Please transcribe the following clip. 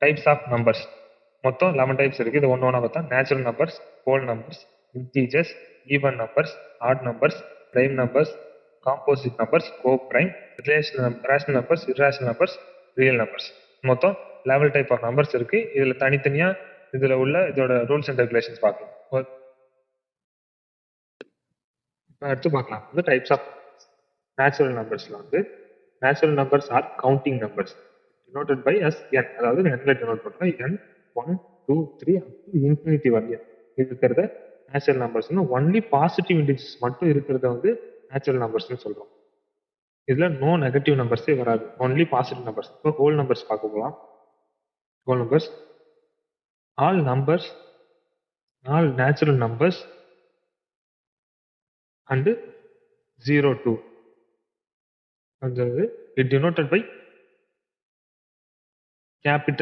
Types of numbers மொத்தம் 11 types இருக்குது. இது ஒன்று ஒன்றா பார்த்தா natural numbers, whole numbers, integers, even numbers, odd numbers, prime numbers, composite numbers, coprime, rational numbers, irrational numbers, real numbers. மொத்தம் 11 type of numbers இருக்கு. இதில் தனித்தனியாக இதில் உள்ள இதோட ரூல்ஸ் அண்ட் ரெகுலேஷன்ஸ் பார்க்கலாம். அடுத்து பார்க்கலாம் வந்து டைப்ஸ் ஆஃப் நேச்சுரல் நம்பர்ஸில் வந்து natural numbers are counting numbers denoted by as n, அதாவது n-ல denote பண்ணுறோம். n 1 2 3 இன்ஃபினிட்டி வரையும் இருக்கிறத நேச்சுரல் நம்பர்ஸ்னு, ஒன்லி பாசிட்டிவ் இன்டிஜர்ஸ் மட்டும் இருக்கிறத வந்து நேச்சுரல் நம்பர்ஸ்னு சொல்றோம். இதுல நோ நெகட்டிவ் நம்பர்ஸே வராது, ஒன்லி பாசிட்டிவ் நம்பர்ஸ். இப்போ ஹோல் நம்பர்ஸ் பார்க்க போகலாம். Whole numbers all numbers, all natural numbers and 0 2, அதாவது it denoted by capital